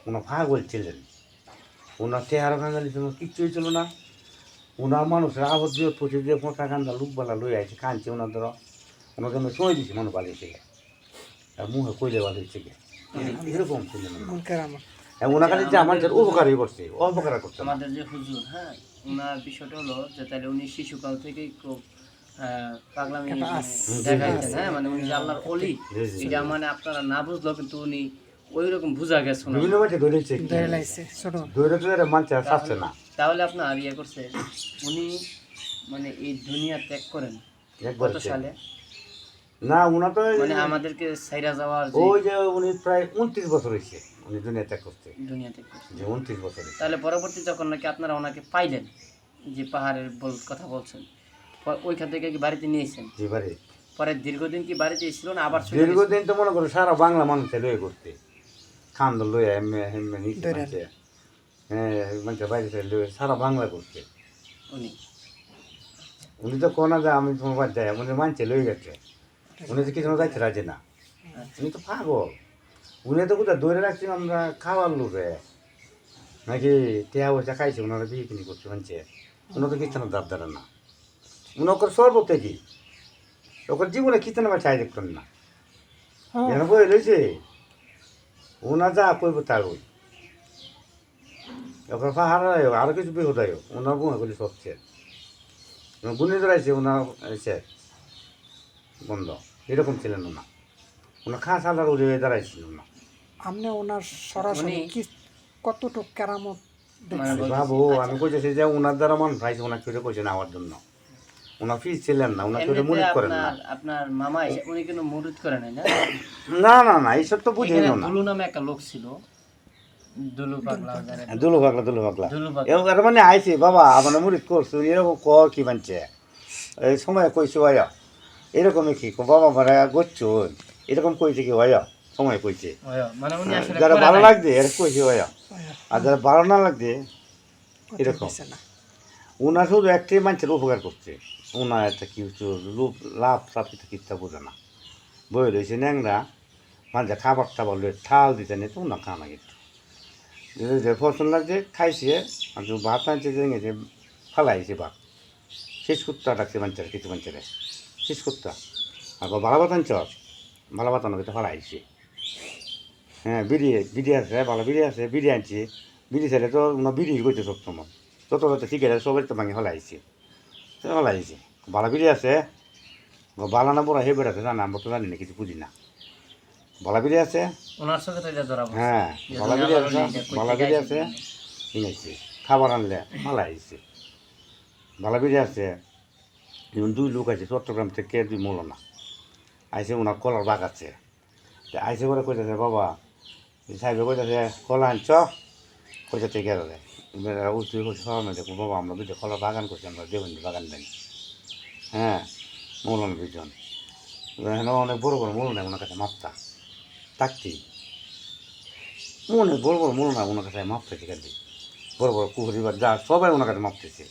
ওনার পাগল ছিলেন, ওনার চেহারা কাঙ্গালি ছিল কিচ্ছুই ছিল না। ওনার মানুষের আবদ দিয়ে পচে দিয়ে মোটা কান্দা লুকবেলা লই আছে কাঁদছে ওনার ধরো ওনার জন্য সময় দিচ্ছে মনে পালিয়েছে আর মুখে কইলে পালিয়েছে এরকম ছিলেন ওনার কাছে যে আমার উপকারই করছে অপকার করছে আমাদের যে হুজুর, হ্যাঁ, ওনার বিষয়টা হলো যে তাহলে উনি শিশুকাল থেকেই খুব পাগলামি দেখাইতেন, হ্যাঁ, মানে উনি যে আল্লাহর অলি এটা মানে আপনারা না বুঝলেও কিন্তু উনি ওই রকম বুঝা গেছে বিভিন্ন মাঝে ধরেছে ধরে ধরে মানছে আর ছাড়ছে না। তাহলে আপনার ইয়ে করছে উনি মানে এই দুনিয়া ত্যাগ করেন কত সালে? না উনা তো মানে আমাদেরকে সাইরা যাওয়ার ওই যে উনি প্রায় 29 বছর হয়েছে উনি দুনিয়া ত্যাগ করতে, দুনিয়া ত্যাগ করছে যে 29 বছর। তাহলে পরবর্তী যখন নাকি আপনারা ওনাকে পাইলেন, যে পাহাড়ের কথা বলছেন, ওইখান থেকে কি বাড়িতে নিয়েছেন? জি বাড়ি। পরে দীর্ঘদিন কি বাড়িতে ছিল না আবার দীর্ঘদিন তো মনে করো সারা বাংলা মানুষে লয়ে করতে খান্দ লয়ে এমনি এমনি নিচে মানছে, হ্যাঁ মানে বাইরে লয়ে সারা বাংলা করতে। উনি তো কোনা যায় আমি তোমার বাদ যাই উনি মানছে লয়ে গেছে, উনি তো কিছু যাইতে রাজি না, উনি তো পাগল। উনি তো কোথায় ধরে রাখছি আমরা খাওয়ার লোভে নাকি টেয়া পয়সা খাইছে ওনারা বিয়ে কিনি করছে মানছে, উনি তো খ্রিস্টানের দাব দাঁড়ান না, উনি ওর সর্বতে কি ওর জীবনে খ্রিস্টান আবার চাই দেখতেন না যেন বই রয়েছে ওনা যা কইব তা ওই ওখানে পাহাড় আরো কিছু বিপদ হয় ওনার গুণাগুলি সবচেয়ে গুণে ধরাইছে ওনার এসে বন্ধ এরকম ছিলেন না, ওনার খাস আলার উড়ে দাঁড়াইছিল না। আপনি ওনার সরাসরি কি কতটুক কেরামত বাবু আমি কইতেছি যে ওনার দ্বারা মন পাইছে ওনাকে কেউ কইছে না আমার জন্য, ওনার ফিস ছিলেন না, ওনাকে কেউ মুরিদ করেন না। আপনার মামা উনি কিন্তু মুরিদ করে নাই না? না না না এইসব তো বুঝেই না। দুলু নামে একটা লোক ছিল, দুলু পাগলা এর মানে আইছে বাবা আমার মুরিদ করছে এরকম ক কি মানছে এই সময় কইছে ভাইয়া এরকমই কি বাবা ভাড়া করছো এরকম কইছে কি ভাইয়া সময় কইছে যারা ভালো লাগছে এর কইছে ভাইয়া আর যারা ভালো না লাগছে এরকম। ওনার শুধু একটাই মানুষের উপকার করছে, ওনার একটা কি রূপ লাভ সাপিতে কিচ্ছা বোঝে না বই রয়েছে ন্যাংরা মাঝে খাবার টাবার লয়ে ঠাল দিতে নেই তো ওনার খানা কিন্তু যে পছন্দ লাগছে খাইছে আর ভাত আনছে জেঙেছে ফালাইছে ভাত শেষ কুত্তা ডাকছে বাঞ্চার কিছু বাঞ্চারে শেষ কুত্তা আর ভালো ভাত আনছ ভালো ভাত আনো কিন্তু ফালাইছে। হ্যাঁ বিড়ি আছে ভালো বিড়ি আছে বিড়ি আনছি বিড়ি ছেলে তো ওনার বিড়ি করছে সব সময় যত যত ঠিক আছে সবাই তো ভাঙি ফেলাইছে ফেলাইছে ভালো বিড়ি আছে বালা না বড় হে বেড়াতে জানা আমরা তো জানি না কিছু বুঝি না। ভালো বিড়ি আছে হ্যাঁ ভালো বিড়ি আছে ভালো বিড়ি আছে কিনেছি খাবার আনলে ভালো আইছে ভালো বিড়ি আছে যেমন 2 লোক আছে চট্টগ্রাম থেকে 2 মৌলানা আইসে ওনার কলার বাগ আছে আইসে করে কইতেছে বাবা সাহেবে কইতেছে কলা আনছ কইতে থেকে গেলে উঠতে করছে সবাই দেখো বাবা আমরা দুটো কলার বাগান করছি আমরা দেবন্দি বাগান দেন, হ্যাঁ মৌলানা দুজন অনেক বড় বড় মৌলানা ওনার কাছে মাপতা থাকতেই অনেক বড় বড় মৌলানা ওনার কাছে মাপতে ঠিক আছে বড় বড় পুকুরি বা যা সবাই ওনার কাছে মাপতেছে।